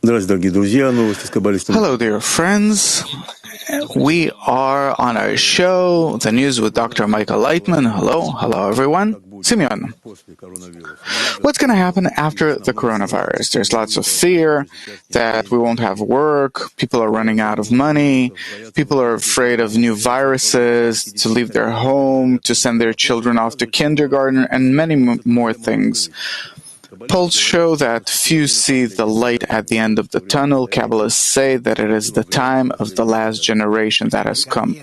Hello, dear friends. We are on our show, The News with Dr. Michael Laitman. Hello, everyone. Simeon, what's going to happen after the coronavirus? There's lots of fear that we won't have work, people are running out of money, people are afraid of new viruses, to leave their home, to send their children off to kindergarten, and many more things. Polls show that few see the light at the end of the tunnel. Kabbalists say that it is the time of the last generation that has come.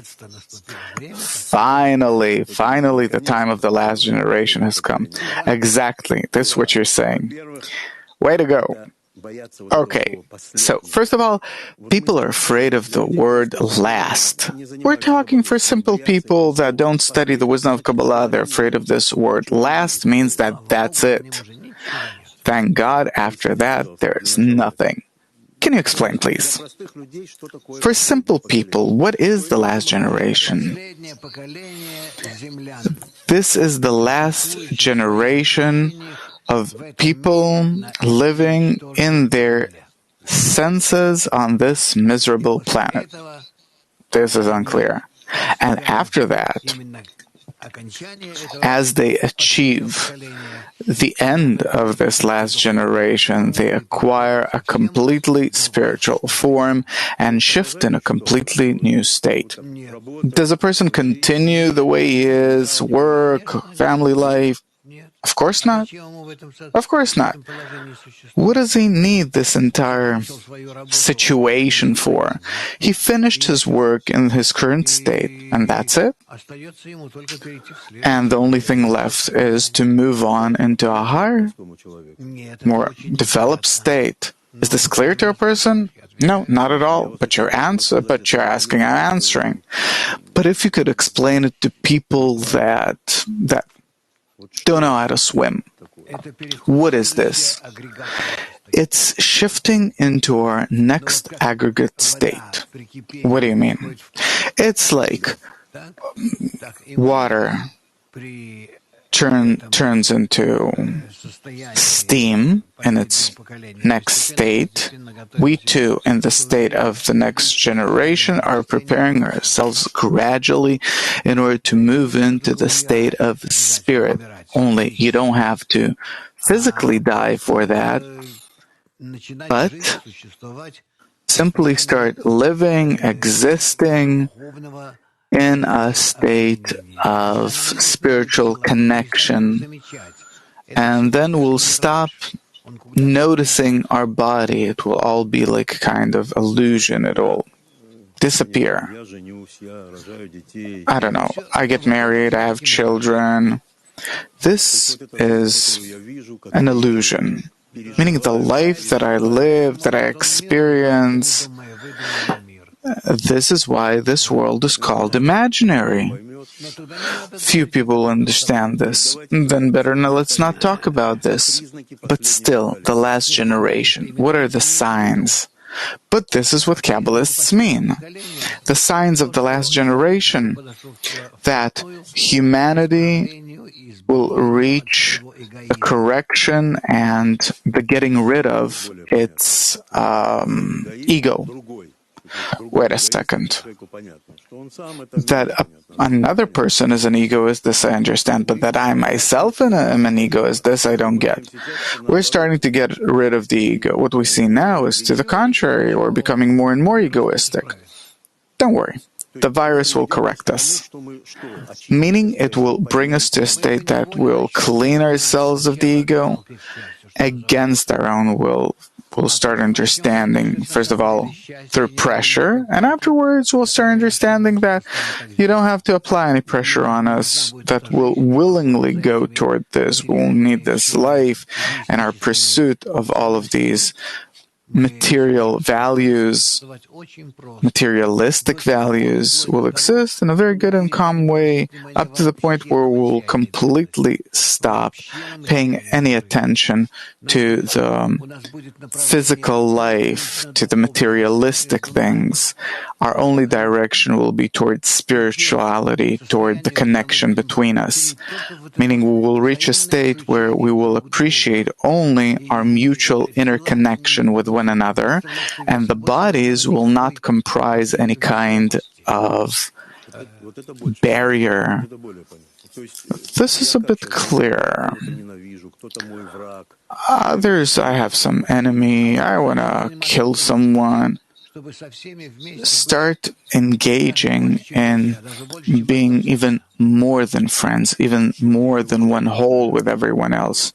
Finally, the time of the last generation has come. Exactly, this is what you're saying. Way to go. Okay, so first of all, people are afraid of the word last. We're talking for simple people that don't study the wisdom of Kabbalah. They're afraid of this word. Last means that that's it. Thank God, after that, there is nothing. Can you explain, please? For simple people, what is the last generation? This is the last generation of people living in their senses on this miserable planet. This is unclear. And after that, as they achieve the end of this last generation, they acquire a completely spiritual form and shift in a completely new state. Does a person continue the way he is, work, family life? Of course not. Of course not. What does he need this entire situation for? He finished his work in his current state, and that's it. And the only thing left is to move on into a higher, more developed state. Is this clear to a person? No, not at all. But you're asking, I'm answering. But if you could explain it to people that don't know how to swim, what is this? It's shifting into our next aggregate state. What do you mean? It's like water turns into steam in its next state. We too, in the state of the next generation, are preparing ourselves gradually in order to move into the state of spirit. Only you don't have to physically die for that, but simply start living, existing in a state of spiritual connection. And then we'll stop noticing our body. It will all be like a kind of illusion. It will disappear. I don't know. I get married. I have children. This is an illusion, meaning the life that I live, that I experience. This is why this world is called imaginary. Few people understand this. Then better now let's not talk about this. But still, the last generation, what are the signs? But this is what Kabbalists mean. The signs of the last generation, that humanity will reach a correction and the getting rid of its ego. Wait a second. That another person is an egoist, this I understand, but that I myself am an egoist, this I don't get. We're starting to get rid of the ego. What we see now is to the contrary. We're becoming more and more egoistic. Don't worry. The virus will correct us. Meaning it will bring us to a state that we'll clean ourselves of the ego against our own will. We'll start understanding, first of all, through pressure, and afterwards we'll start understanding that you don't have to apply any pressure on us, that we'll willingly go toward this. We'll need this life, and our pursuit of all of these material values, materialistic values, will exist in a very good and calm way up to the point where we'll completely stop paying any attention to the physical life, to the materialistic things. our only direction will be toward spirituality, toward the connection between us. Meaning we will reach a state where we will appreciate only our mutual interconnection with one another, and the bodies will not comprise any kind of barrier. This is a bit clearer. Others, I have some enemy, I want to kill someone. Start engaging in being even more than friends, even more than one whole with everyone else.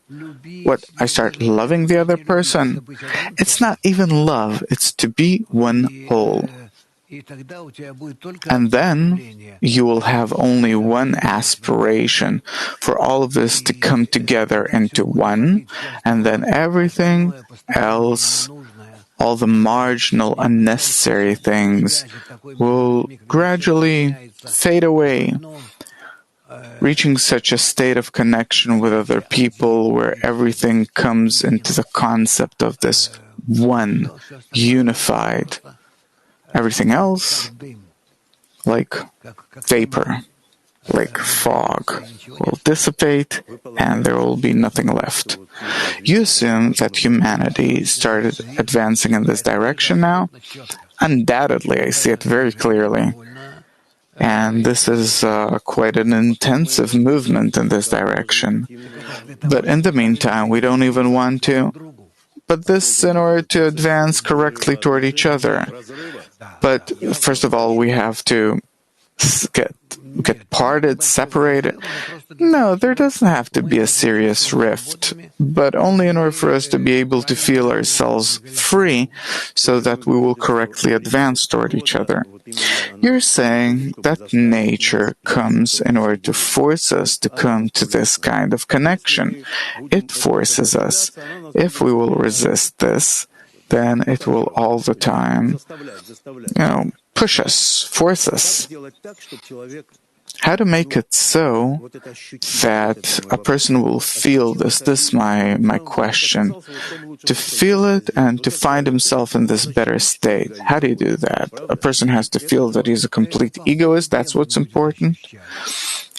What, I start loving the other person? It's not even love, it's to be one whole. And then you will have only one aspiration, for all of this to come together into one, and then everything else, all the marginal, unnecessary things, will gradually fade away, reaching such a state of connection with other people where everything comes into the concept of this one, unified. Everything else, like vapor, like fog, will dissipate and there will be nothing left. You assume that humanity started advancing in this direction now? Undoubtedly, I see it very clearly. And this is quite an intensive movement in this direction. But in the meantime, we don't even want to. But this in order to advance correctly toward each other. But first of all, we have to get parted, separated. No, there doesn't have to be a serious rift, but only in order for us to be able to feel ourselves free so that we will correctly advance toward each other. You're saying that nature comes in order to force us to come to this kind of connection. It forces us. If we will resist this, then it will all the time, push us, force us. How to make it so that a person will feel this? This is my question. To feel it and to find himself in this better state. How do you do that? A person has to feel that he's a complete egoist. That's what's important.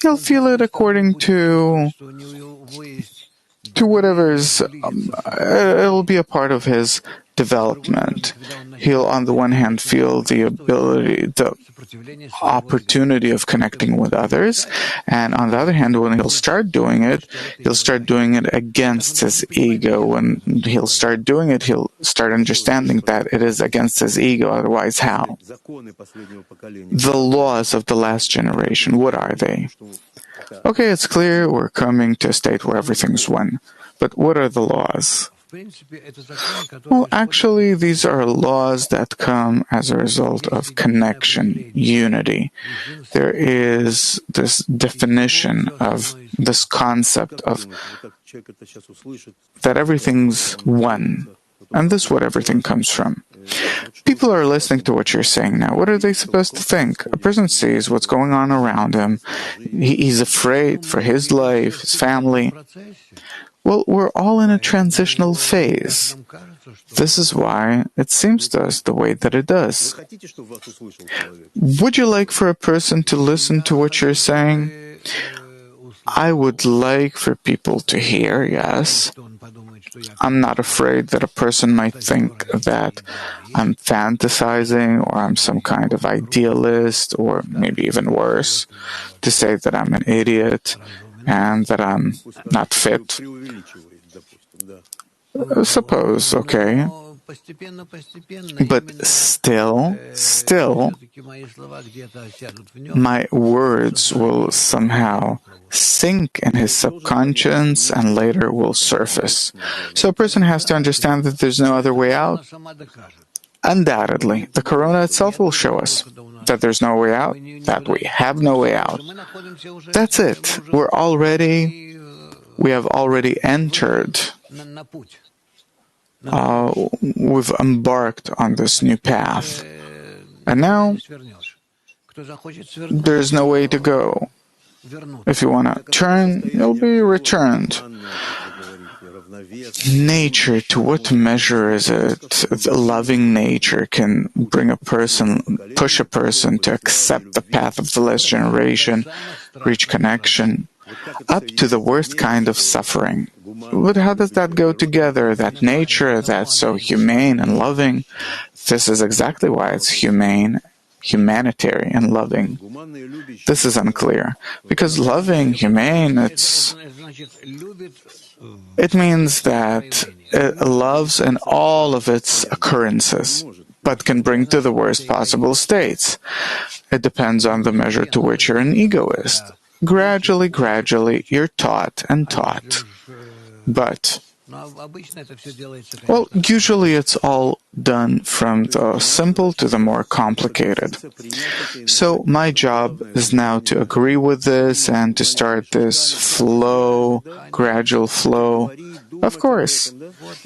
He'll feel it according to whatever's. It'll be a part of his development. He'll, on the one hand, feel the ability, the opportunity of connecting with others, and on the other hand, when he'll start doing it against his ego. When he'll start doing it, he'll start understanding that it is against his ego, otherwise how? The laws of the last generation, what are they? Okay, it's clear we're coming to a state where everything's one. But what are the laws? Well, actually, these are laws that come as a result of connection, unity. There is this definition of this concept of that everything's one. And this is what everything comes from. People are listening to what you're saying now. What are they supposed to think? A person sees what's going on around him. He's afraid for his life, his family. Well, we're all in a transitional phase. This is why it seems to us the way that it does. Would you like for a person to listen to what you're saying? I would like for people to hear, yes. I'm not afraid that a person might think that I'm fantasizing or I'm some kind of idealist or maybe even worse, to say that I'm an idiot and that I'm not fit. Suppose, okay. But still, my words will somehow sink in his subconscious and later will surface. So a person has to understand that there's no other way out. Undoubtedly, the corona itself will show us that there's no way out, that we have no way out. That's it. We have already entered. We've embarked on this new path. And now, there's no way to go. If you want to turn, you'll be returned. nature, to what measure is it? The loving nature can bring push a person to accept the path of the last generation, reach connection, up to the worst kind of suffering. But how does that go together? That nature that's so humane and loving, this is exactly why it's humane, humanitarian and loving. This is unclear. Because loving, humane, it means that it loves in all of its occurrences, but can bring to the worst possible states. It depends on the measure to which you're an egoist. Gradually, you're taught and taught. But, usually it's all done from the simple to the more complicated. So my job is now to agree with this and to start this flow, gradual flow. Of course,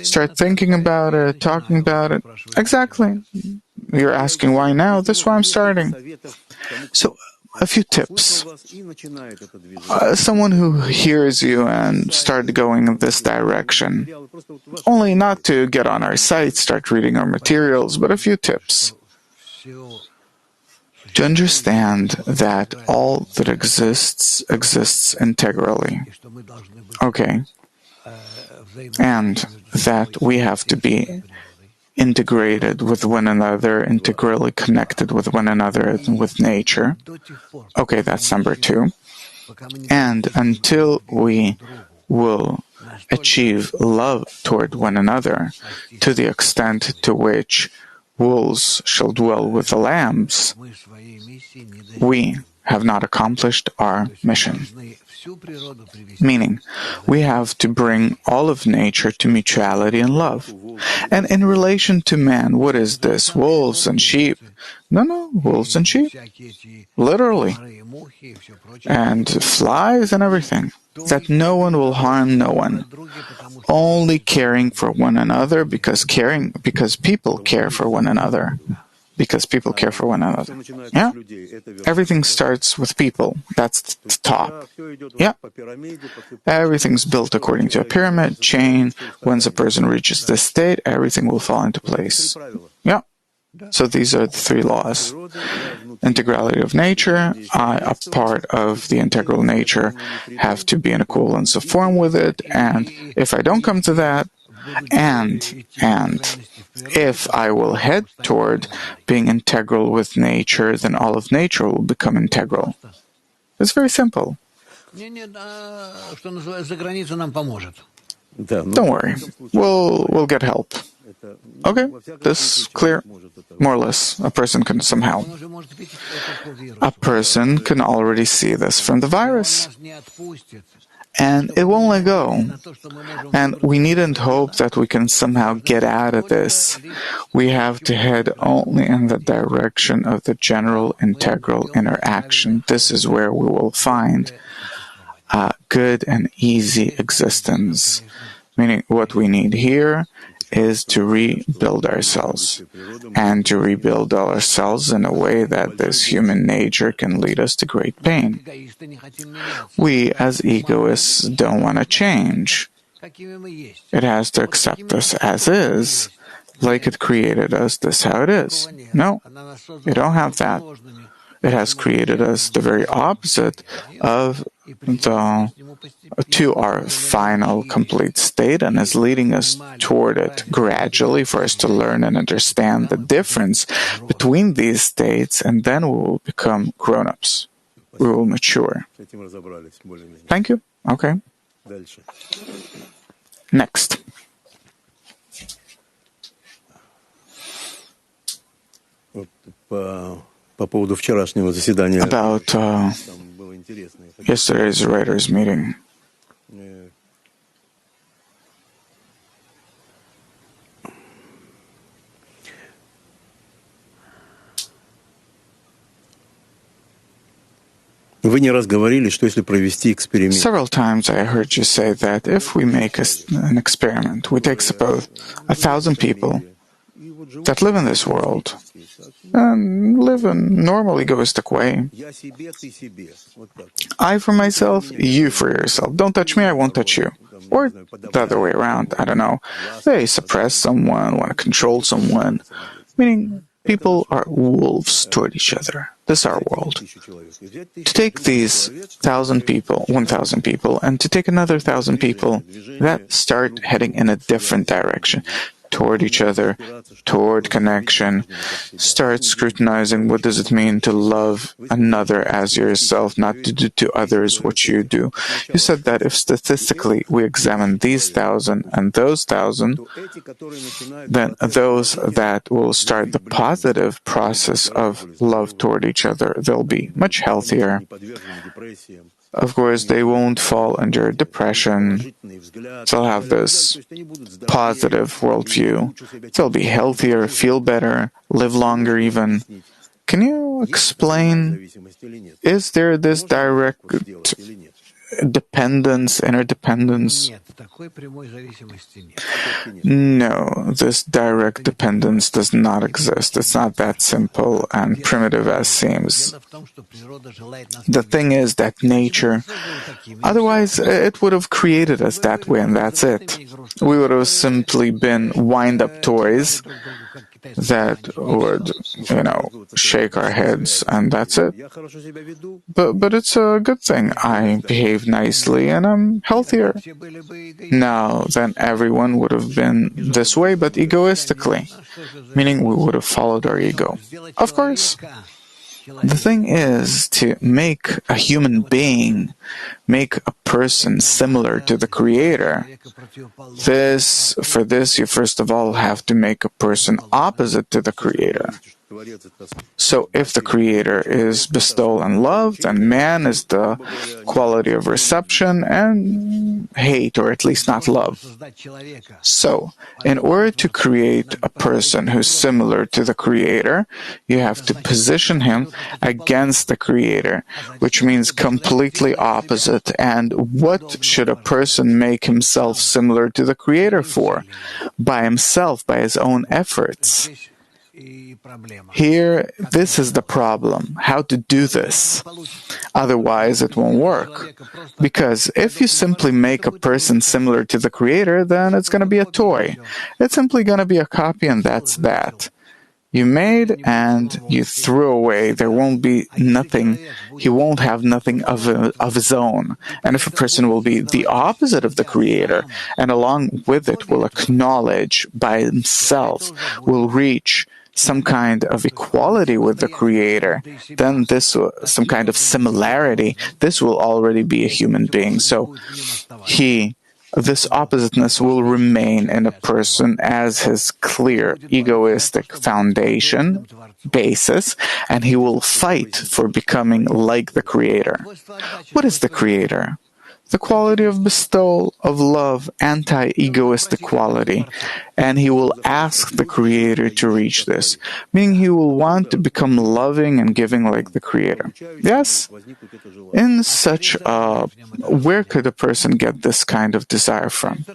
start thinking about it, talking about it. Exactly. You're asking why now? That's why I'm starting. So, a few tips. Someone who hears you and start going in this direction, only not to get on our site, start reading our materials, but a few tips. To understand that all that exists integrally. Okay. And that we have to be integrated with one another, integrally connected with one another and with nature. Okay, that's number 2. And until we will achieve love toward one another to the extent to which wolves shall dwell with the lambs, we have not accomplished our mission. Meaning, we have to bring all of nature to mutuality and love. And in relation to man, what is this? Wolves and sheep? No, wolves and sheep. Literally. And flies and everything. That no one will harm no one. Only caring for one another because people care for one another. Because people care for one another. Yeah? Everything starts with people. That's the top. Yeah? Everything's built according to a pyramid, chain. Once a person reaches this state, everything will fall into place. Yeah? So these are the 3 laws. Integrality of nature. I, a part of the integral nature, have to be in equivalence of form with it. And if I don't come to that, and if I will head toward being integral with nature, then all of nature will become integral. It's very simple. Don't worry. We'll get help. Okay, this is clear. More or less, a person can somehow. A person can already see this from the virus. And it won't let go. And we needn't hope that we can somehow get out of this. We have to head only in the direction of the general integral interaction. This is where we will find a good and easy existence. Meaning, what we need here is to rebuild ourselves, and to rebuild ourselves in a way that this human nature can lead us to great pain. We, as egoists, don't want to change. It has to accept us as is, like it created us, this is how it is. No, you don't have that. It has created us the very opposite of to our final complete state, and is leading us toward it gradually for us to learn and understand the difference between these states, and then we will become grown-ups. We will mature. Thank you. Okay. Next. About yesterday's writers' meeting. Several times I heard you say that if we make an experiment, we take, suppose, 1,000 people, that live in this world and live in a normal egoistic way. I for myself, you for yourself. Don't touch me, I won't touch you. Or the other way around, I don't know. They suppress someone, want to control someone. Meaning, people are wolves toward each other. This is our world. To take these 1,000 people, 1,000 people, and to take another 1,000 people that start heading in a different direction, toward each other, toward connection, start scrutinizing what does it mean to love another as yourself, not to do to others what you do. You said that if statistically we examine these 1,000 and those 1,000, then those that will start the positive process of love toward each other, they'll be much healthier. Of course, they won't fall under depression. They'll have this positive worldview. They'll be healthier, feel better, live longer even. Can you explain, is there this direct dependence, interdependence? No, this direct dependence does not exist. It's not that simple and primitive as seems. The thing is that nature, otherwise it would have created us that way and that's it. We would have simply been wind-up toys that would, shake our heads, and that's it. But it's a good thing. I behave nicely, and I'm healthier now than everyone would have been this way, but egoistically, meaning we would have followed our ego. Of course. The thing is to make a human being, make a person similar to the Creator. For this, you first of all have to make a person opposite to the Creator. So if the Creator is bestowal and love, then man is the quality of reception and hate, or at least not love. So, in order to create a person who's similar to the Creator, you have to position him against the Creator, which means completely opposite. And what should a person make himself similar to the Creator for? By himself, by his own efforts. Here, this is the problem, how to do this. Otherwise, it won't work. Because if you simply make a person similar to the Creator, then it's going to be a toy. It's simply going to be a copy, and that's that. You made and you threw away. There won't be nothing. He won't have nothing of his own. And if a person will be the opposite of the Creator, and along with it will acknowledge by himself, will reach some kind of equality with the Creator, then some kind of similarity, this will already be a human being. So this oppositeness will remain in a person as his clear egoistic foundation, basis, and he will fight for becoming like the Creator. What is the Creator? The quality of bestowal, of love, anti-egoistic quality, and he will ask the Creator to reach this, meaning he will want to become loving and giving like the Creator. Yes, in such where could a person get this kind of desire from?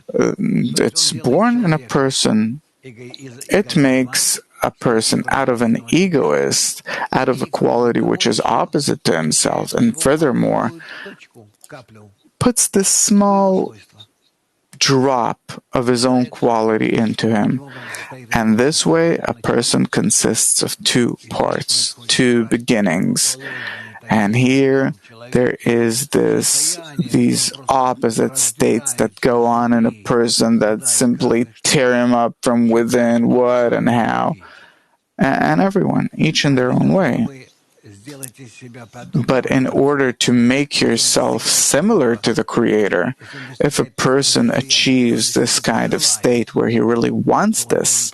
It's born in a person. It makes a person out of an egoist, out of a quality which is opposite to himself, and furthermore, puts this small drop of his own quality into him. And this way, a person consists of two parts, two beginnings. And here, there is these opposite states that go on in a person that simply tear him up from within, what and how. And everyone, each in their own way. But in order to make yourself similar to the Creator, if a person achieves this kind of state where he really wants this,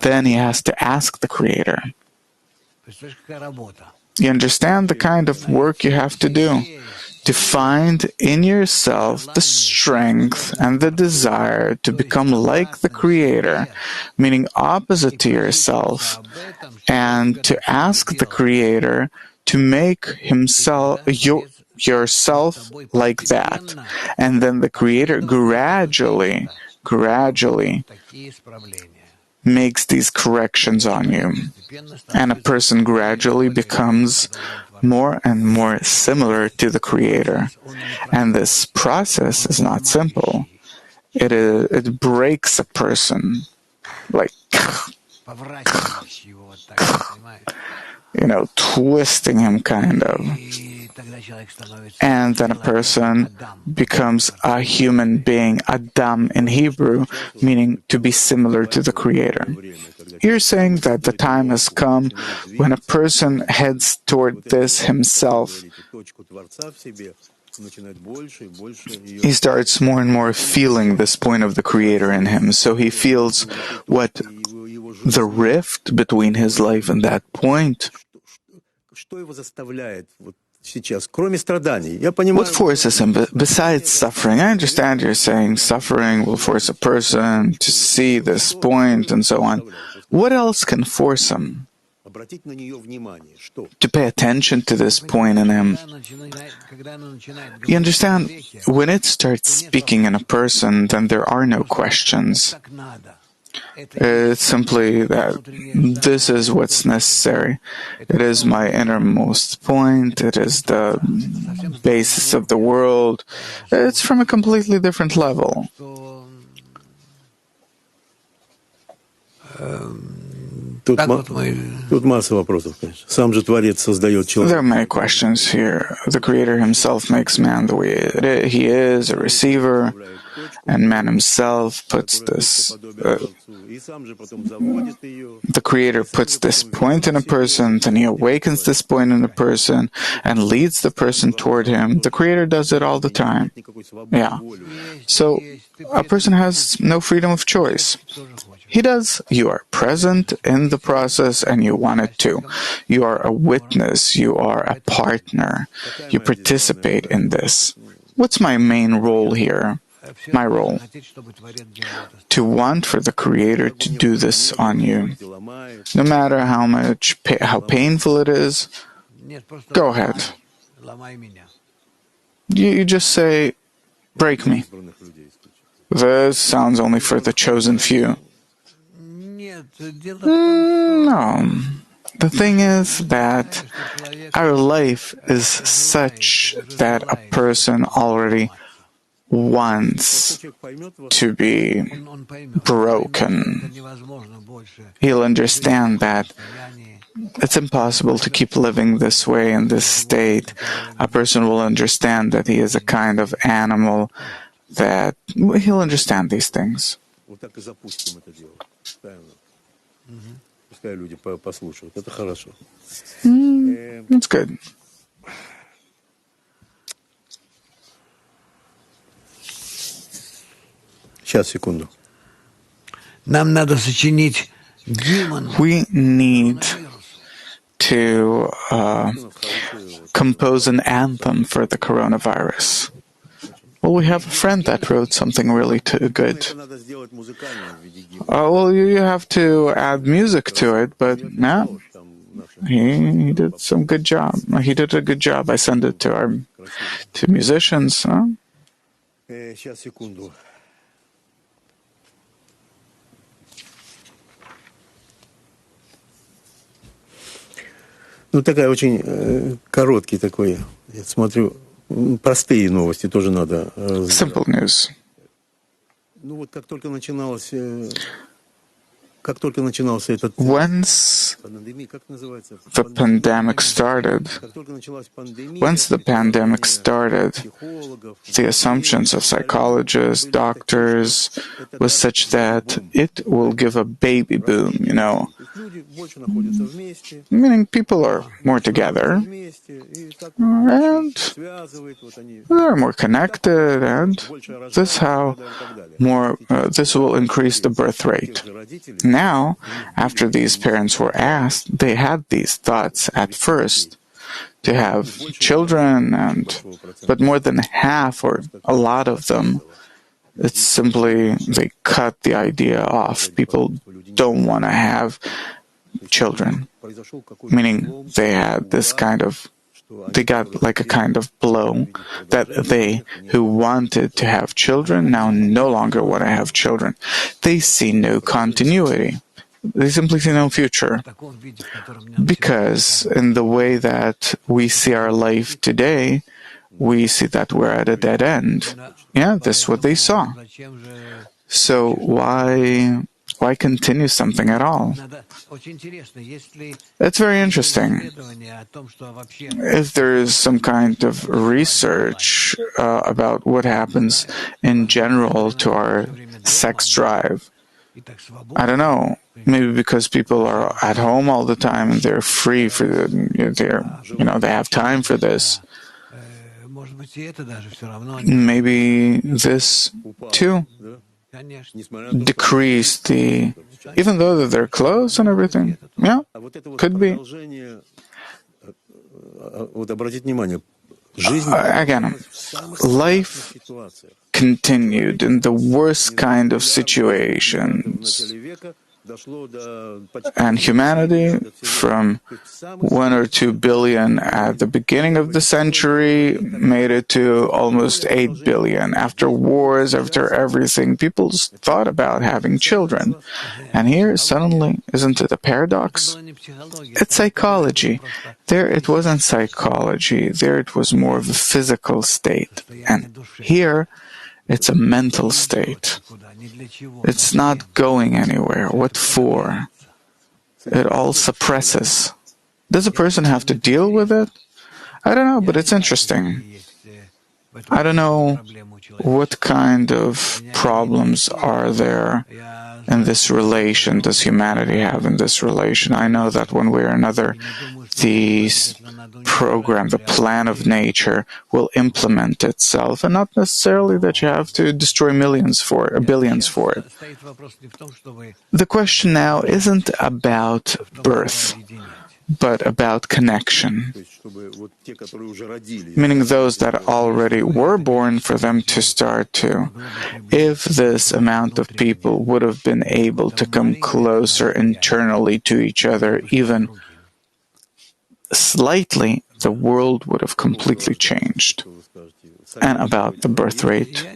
then he has to ask the Creator. You understand the kind of work you have to do? To find in yourself the strength and the desire to become like the Creator, meaning opposite to yourself, and to ask the Creator to make yourself like that. And then the Creator gradually makes these corrections on you, and a person gradually becomes more and more similar to the Creator. And this process is not simple. It breaks a person, like, twisting him kind of. And then a person becomes a human being, Adam in Hebrew, meaning to be similar to the Creator. You're saying that the time has come when a person heads toward this himself. He starts more and more feeling this point of the Creator in him. So he feels what the rift between his life and that point. What forces him besides suffering? I understand you're saying suffering will force a person to see this point and so on. What else can force him to pay attention to this point in him? You understand, when it starts speaking in a person, then there are no questions. It's simply that this is what's necessary. It is my innermost point. It is the basis of the world. It's from a completely different level. There are many questions here. The Creator himself makes man the way he is, a receiver, and man himself puts this. The Creator puts this point in a person, then he awakens this point in a person and leads the person toward him. The Creator does it all the time. Yeah. So a person has no freedom of choice. He does. You are present in the process and you want it to. You are a witness. You are a partner. You participate in this. What's my main role here? My role? To want for the Creator to do this on you. No matter how painful it is, go ahead. You just say, break me. This sounds only for the chosen few. No. The thing is that our life is such that a person already wants to be broken. He'll understand that it's impossible to keep living this way in this state. A person will understand that he is a kind of animal, that he'll understand these things. That's good. We need to compose an anthem for the coronavirus. Well, we have a friend that wrote something really good. Well, you have to add music to it, but yeah, he did some good job. He did a good job. I sent it to musicians. Huh? Такая очень короткий такой, я смотрю, простые новости тоже надо. Simple news. Как только начинался этот... Once the pandemic started, the assumptions of psychologists, doctors, was such that it will give a baby boom, Meaning people are more together, and they're more connected, and this will increase the birth rate. Now, after these parents were asked, they had these thoughts at first to have children, but more than half or a lot of them, it's simply they cut the idea off. People don't want to have children, meaning they got like a kind of blow that they who wanted to have children now no longer want to have children. They see no continuity. They simply see no future. Because in the way that we see our life today, we see that we're at a dead end. Yeah, that's what they saw. So why continue something at all? It's very interesting. If there is some kind of research about what happens in general to our sex drive, I don't know. Maybe because people are at home all the time and they're free for they have time for this. Maybe this too decreased even though that they're close and everything. Yeah, could be. Again, life continued in the worst kind of situations. And humanity, from 1 or 2 billion at the beginning of the century, made it to almost 8 billion. After wars, after everything, people thought about having children. And here, suddenly, isn't it a paradox? It's psychology. There, it wasn't psychology. There, it was more of a physical state. And here, it's a mental state. It's not going anywhere. What for? It all suppresses. Does a person have to deal with it? I don't know, but it's interesting. I don't know what kind of problems are there in this relation, does humanity have in this relation. I know that one way or another, the program, the plan of nature will implement itself, and not necessarily that you have to destroy billions for it. The question now isn't about birth, but about connection. Meaning those that already were born, for them to start to. If this amount of people would have been able to come closer internally to each other, even slightly, the world would have completely changed. And about the birth rate,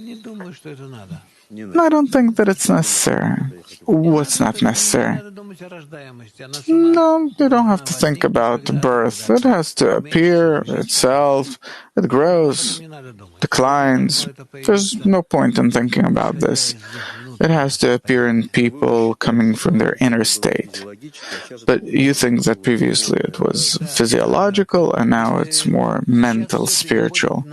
I don't think that it's necessary. What's not necessary? No, you don't have to think about birth. It has to appear itself. It grows, declines. There's no point in thinking about this. It has to appear in people coming from their inner state. But you think that previously it was physiological and now it's more mental, spiritual.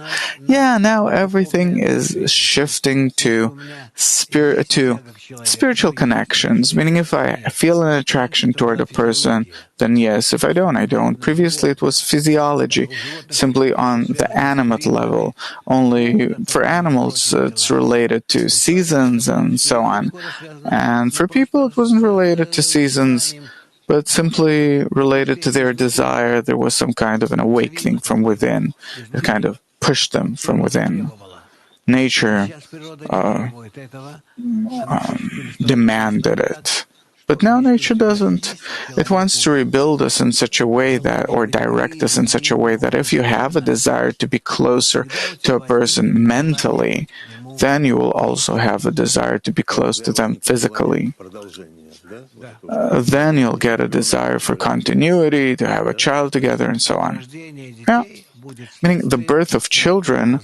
Yeah, now everything is shifting to spiritual connections, meaning if I feel an attraction toward a person, then yes. If I don't, I don't. Previously it was physiology, simply on the animate level. Only for animals it's related to seasons and so on. And for people it wasn't related to seasons, but simply related to their desire. There was some kind of an awakening from within. It kind of pushed them from within. Nature demanded it. But now nature doesn't. It wants to rebuild us in such a way that, or direct us in such a way that if you have a desire to be closer to a person mentally, then you will also have a desire to be close to them physically. Then you'll get a desire for continuity, to have a child together, and so on. Yeah. Meaning the birth of children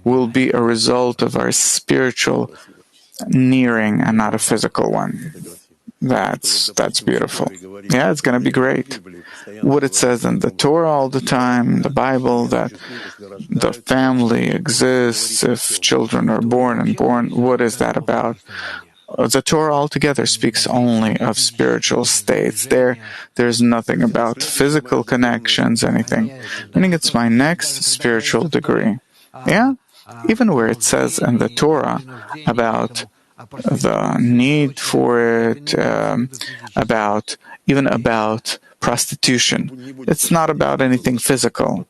will be a result of our spiritual nearing and not a physical one. That's beautiful. Yeah, it's going to be great. What it says in the Torah all the time, in the Bible, that the family exists if children are born, what is that about? The Torah altogether speaks only of spiritual states. There's nothing about physical connections, anything. Meaning it's my next spiritual degree. Yeah? Even where it says in the Torah about the need for it, about prostitution. It's not about anything physical.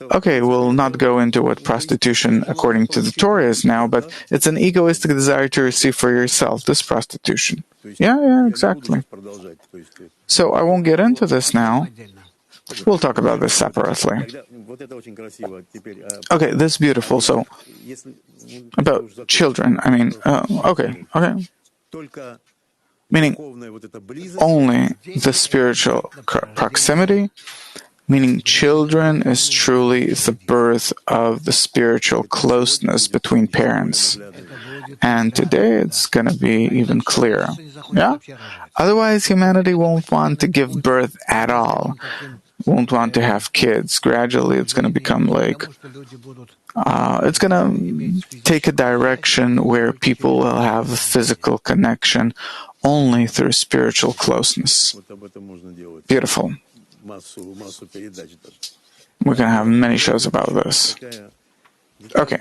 Okay, we'll not go into what prostitution according to the Torah is now, but it's an egoistic desire to receive for yourself, this prostitution. Yeah, exactly. So I won't get into this now. We'll talk about this separately. Okay, this is beautiful. So, about children, okay. meaning only the spiritual proximity, meaning children is truly the birth of the spiritual closeness between parents. And today it's going to be even clearer. Yeah? Otherwise, humanity won't want to give birth at all, won't want to have kids. Gradually, it's going to become like, it's going to take a direction where people will have a physical connection only through spiritual closeness. Beautiful. We're going to have many shows about this. Okay.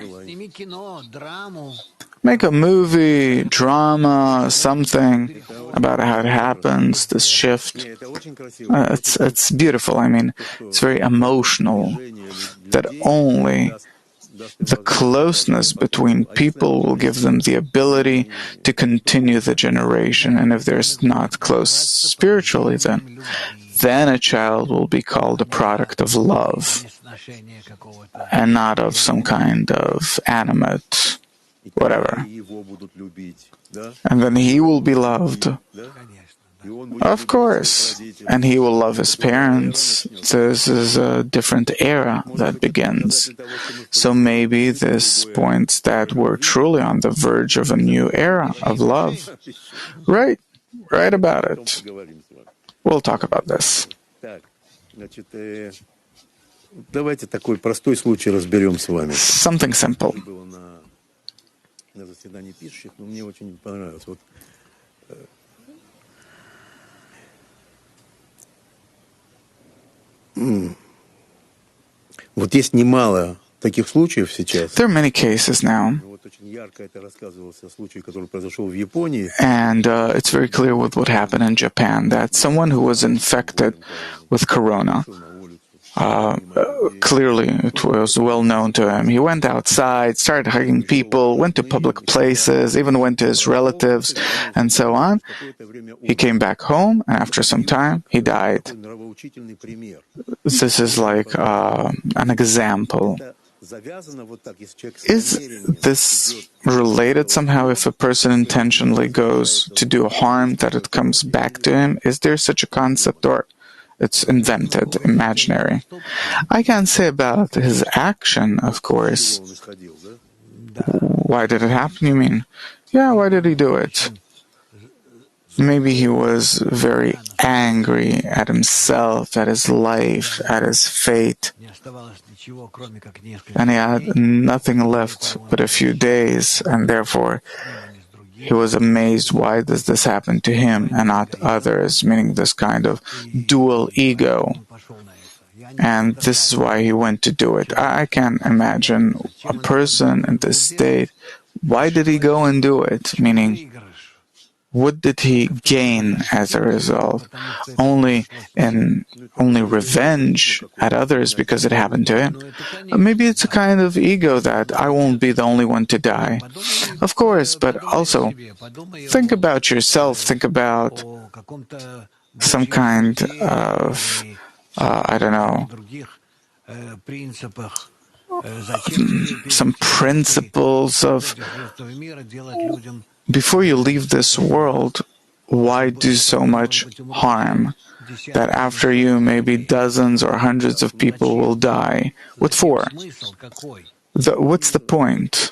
Make a movie, drama, something about how it happens, this shift. It's beautiful. I mean, it's very emotional that only the closeness between people will give them the ability to continue the generation. And if there's not close spiritually, then a child will be called a product of love and not of some kind of animate whatever. And then he will be loved. Of course. And he will love his parents. This is a different era that begins. So maybe this points that we're truly on the verge of a new era of love. Right. Right about it. We'll talk about this. Something simple. Вот есть немало таких случаев сейчас. There are many cases now. And it's very clear with what happened in Japan, that someone who was infected with corona, clearly it was well known to him. He went outside, started hugging people, went to public places, even went to his relatives, and so on. He came back home, and after some time, he died. This is like an example. Is this related somehow if a person intentionally goes to do harm, that it comes back to him? Is there such a concept, or it's invented, imaginary? I can't say about his action, of course. Why did it happen, you mean? Yeah, why did he do it? Maybe he was very angry at himself, at his life, at his fate. And he had nothing left but a few days, and therefore he was amazed, why does this happen to him and not others, meaning this kind of dual ego. And this is why he went to do it. I can't imagine a person in this state. Why did he go and do it? Meaning, what did he gain as a result? Only revenge at others because it happened to him? Maybe it's a kind of ego that I won't be the only one to die. Of course, but also think about yourself. Think about some kind of, some principles of, before you leave this world, why do so much harm? That after you, maybe dozens or hundreds of people will die. What for? What's the point?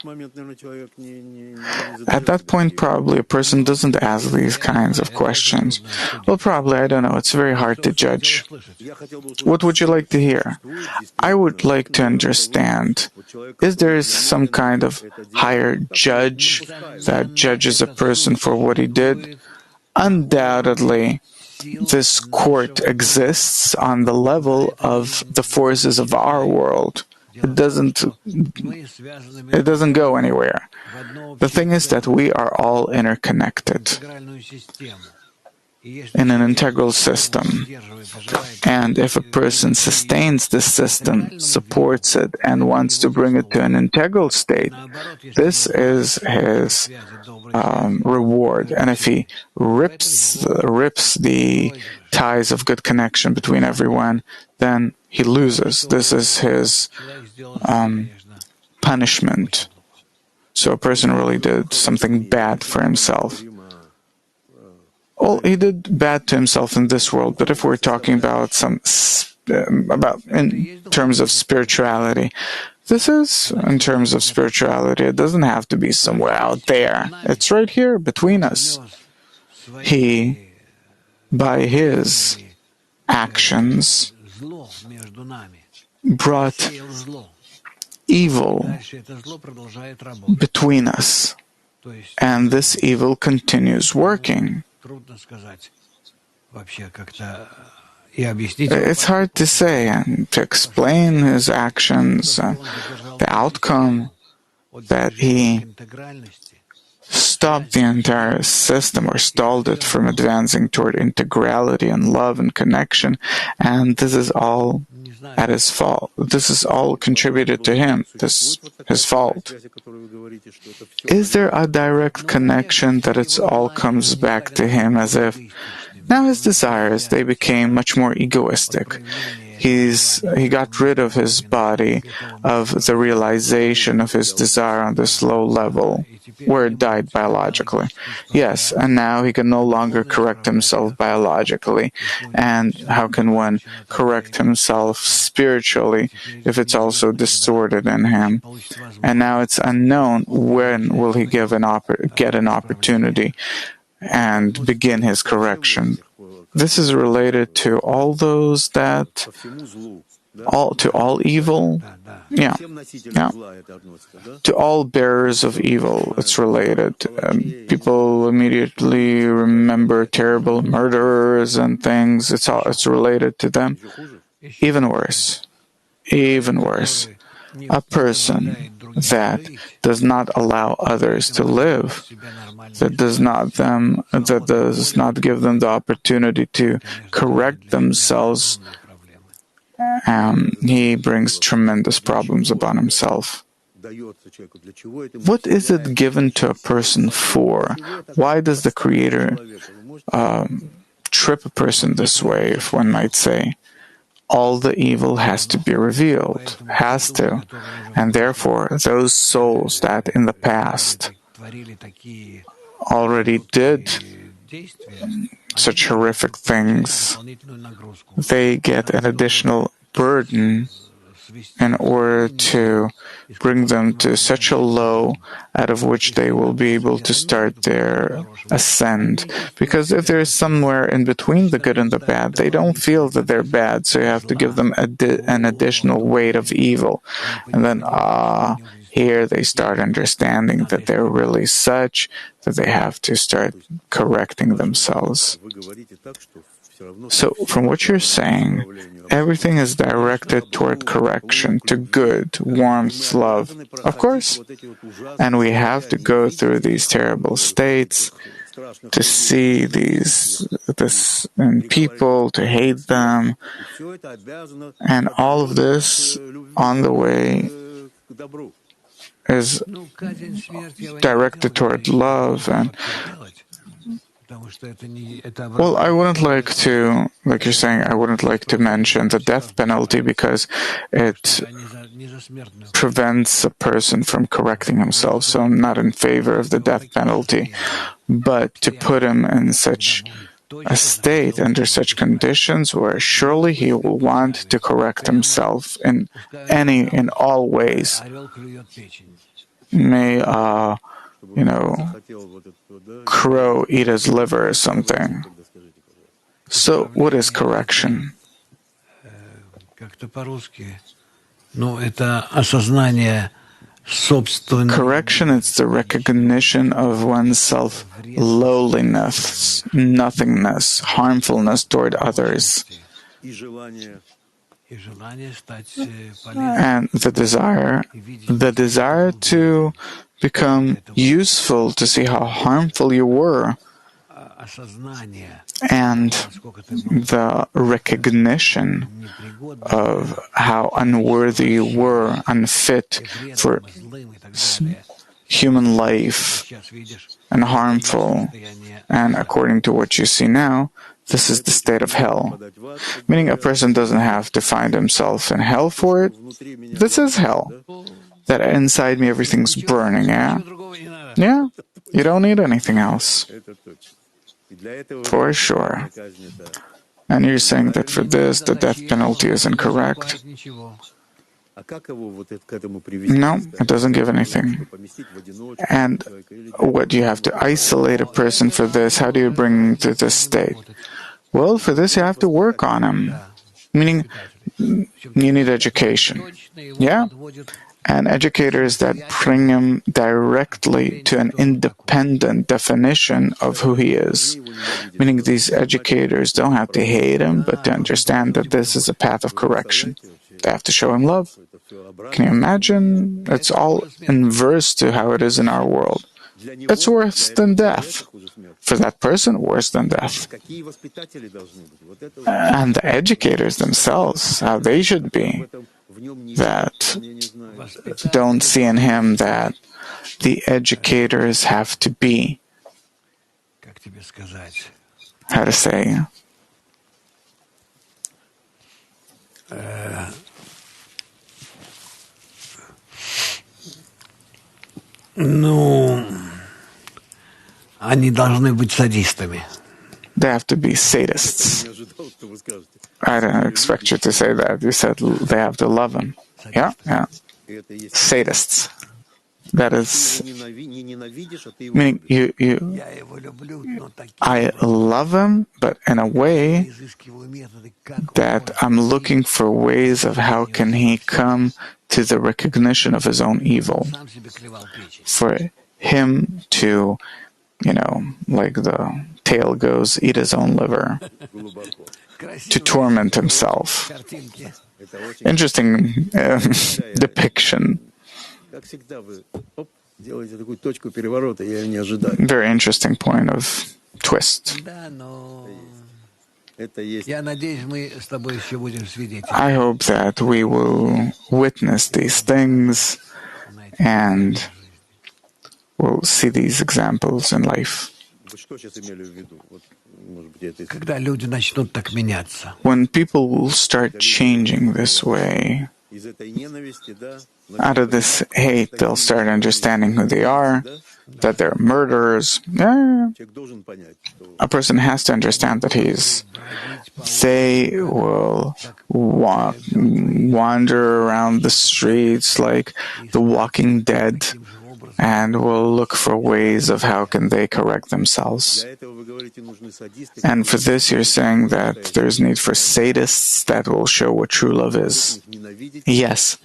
At that point, probably a person doesn't ask these kinds of questions. Well, probably, I don't know. It's very hard to judge. What would you like to hear? I would like to understand, is there some kind of higher judge that judges a person for what he did? Undoubtedly, this court exists on the level of the forces of our world. It doesn't go anywhere. The thing is that we are all interconnected in an integral system. And if a person sustains this system, supports it, and wants to bring it to an integral state, this is his reward. And if he rips the ties of good connection between everyone, then he loses. This is his punishment. So a person really did something bad for himself. Well, he did bad to himself in this world, but if we're talking about about in terms of spirituality, this is in terms of spirituality. It doesn't have to be somewhere out there. It's right here between us. He, by his actions, brought evil between us, and this evil continues working. It's hard to say and to explain his actions, the outcome that he stopped the entire system or stalled it from advancing toward integrality and love and connection, and this is all at his fault. This is all contributed to him, this his fault. Is there a direct connection that it all comes back to him, as if now his desires, they became much more egoistic. He got rid of his body, of the realization of his desire on this low level, where it died biologically. Yes, and now he can no longer correct himself biologically. And how can one correct himself spiritually if it's also distorted in him? And now it's unknown when will he get an opportunity and begin his correction. This is related to all those that to all evil, to all bearers of evil. It's related. People immediately remember terrible murderers and things. It's related to them. Even worse. A person that does not allow others to live, that does not give them the opportunity to correct themselves, he brings tremendous problems upon himself. What is it given to a person for? Why does the Creator trip a person this way, if one might say? All the evil has to be revealed, and therefore those souls that in the past already did such horrific things, they get an additional burden in order to bring them to such a low out of which they will be able to start their ascent. Because if there is somewhere in between the good and the bad, they don't feel that they're bad, so you have to give them an additional weight of evil. And then, here they start understanding that they're really such that they have to start correcting themselves. So, from what you're saying, everything is directed toward correction, to good, warmth, love. Of course. And we have to go through these terrible states to see this in people, to hate them, and all of this on the way is directed toward love. And well, I wouldn't like to, like you're saying, I wouldn't like to mention the death penalty because it prevents a person from correcting himself. So I'm not in favor of the death penalty. But to put him in such a state, under such conditions, where surely he will want to correct himself in all ways, may crow eat his liver or something. So, what is correction? Correction is the recognition of oneself lowliness, nothingness, harmfulness toward others, and the desire to become useful, to see how harmful you were, and the recognition of how unworthy you were, unfit for human life, and harmful. And according to what you see now, this is the state of hell. Meaning a person doesn't have to find himself in hell for it. This is hell. That inside me everything's burning, yeah? Yeah, you don't need anything else. For sure. And you're saying that for this, the death penalty is incorrect? No, it doesn't give anything. And what, do you have to isolate a person for this? How do you bring him to this state? Well, for this you have to work on him. Meaning, you need education. Yeah? And educators that bring him directly to an independent definition of who he is. Meaning these educators don't have to hate him, but to understand that this is a path of correction. They have to show him love. Can you imagine? It's all inverse to how it is in our world. It's worse than death. For that person, worse than death. And the educators themselves, how they should be, that don't see in him that the educators have to be, how to say, они должны быть садистами. They have to be sadists. I didn't expect you to say that. You said they have to love him. Yeah. Sadists. That is, meaning I love him, but in a way that I'm looking for ways of how can he come to the recognition of his own evil. For him to, like the tale goes, eat his own liver, to torment himself. Interesting depiction. Very interesting point of twist. I hope that we will witness these things and will see these examples in life. When people will start changing this way, out of this hate, they'll start understanding who they are, that they're murderers. A person has to understand that they will wander around the streets like the Walking Dead, and will look for ways of how can they correct themselves. And for this, you're saying that there's need for sadists that will show what true love is. Yes,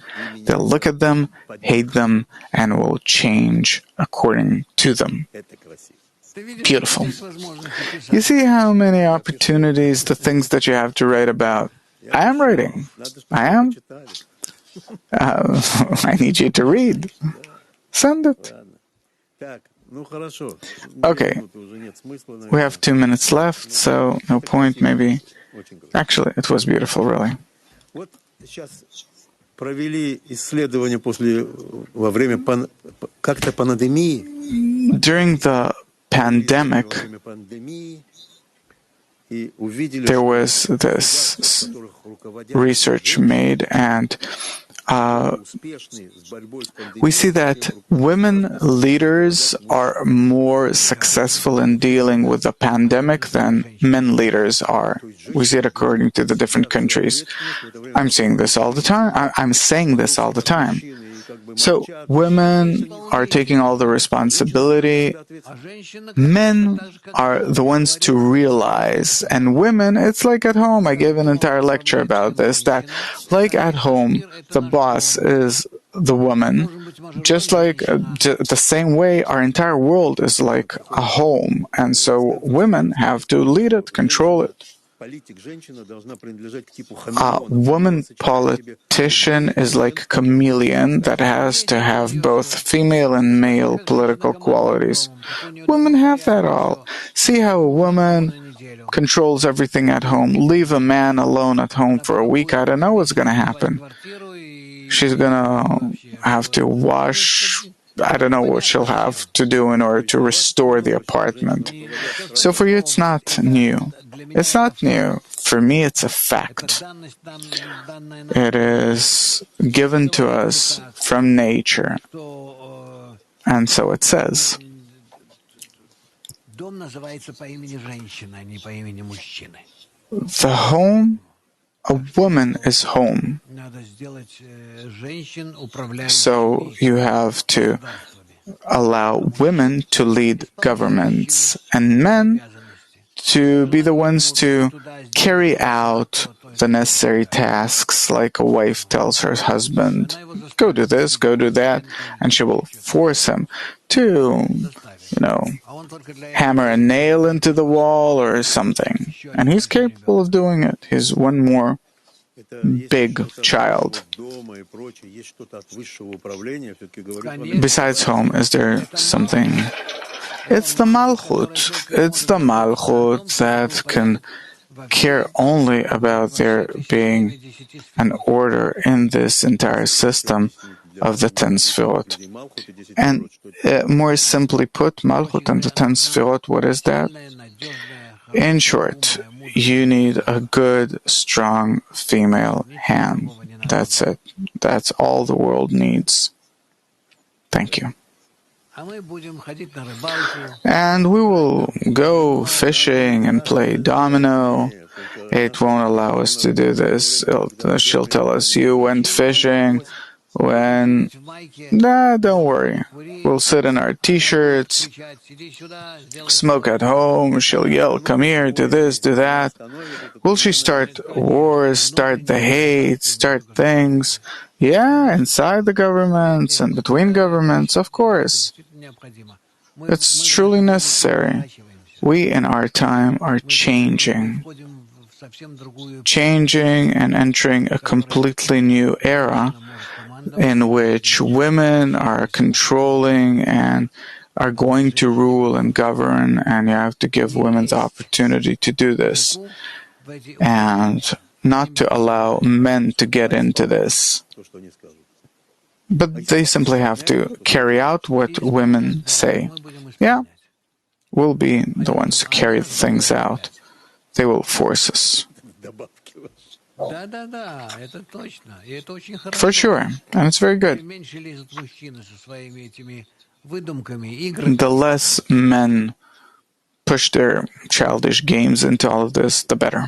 they'll look at them, hate them, and will change according to them. Beautiful. You see how many opportunities, the things that you have to write about. I am writing. I am. I need you to read. Send it. Okay. We have 2 minutes left, so no point maybe. Actually, it was beautiful, really. During the pandemic, there was this research made, and we see that women leaders are more successful in dealing with the pandemic than men leaders are. We see it according to the different countries. I'm seeing this all the time. I'm saying this all the time. So women are taking all the responsibility. Men are the ones to realize. And women, it's like at home. I gave an entire lecture about this, that like at home, the boss is the woman. Just like the same way, our entire world is like a home. And so women have to lead it, control it. A woman politician is like a chameleon that has to have both female and male political qualities. Women have that all. See how a woman controls everything at home. Leave a man alone at home for a week, I don't know what's going to happen. She's going to have to wash. I don't know what she'll have to do in order to restore the apartment. So for you, it's not new. It's not new. For me, it's a fact. It is given to us from nature. And so it says. The home, a woman is home. So you have to allow women to lead governments and men to be the ones to carry out the necessary tasks, like a wife tells her husband, go do this, go do that, and she will force him to, hammer a nail into the wall or something. And he's capable of doing it. He's one more big child. Besides home, is there something? It's the Malchut. It's the Malchut that can care only about there being an order in this entire system of the 10 Sfirot. And more simply put, Malchut and the 10 Sfirot, what is that? In short, you need a good, strong female hand. That's it. That's all the world needs. Thank you. And we will go fishing and play domino. It won't allow us to do this. She'll tell us, you went fishing when... Nah, don't worry. We'll sit in our t-shirts, smoke at home. She'll yell, come here, do this, do that. Will she start wars, start the hate, start things? Yeah, inside the governments and between governments, of course. It's truly necessary. We in our time are changing and entering a completely new era in which women are controlling and are going to rule and govern, and you have to give women the opportunity to do this and not to allow men to get into this. But they simply have to carry out what women say. Yeah, we'll be the ones to carry things out. They will force us. For sure, and it's very good. The less men push their childish games into all of this, the better.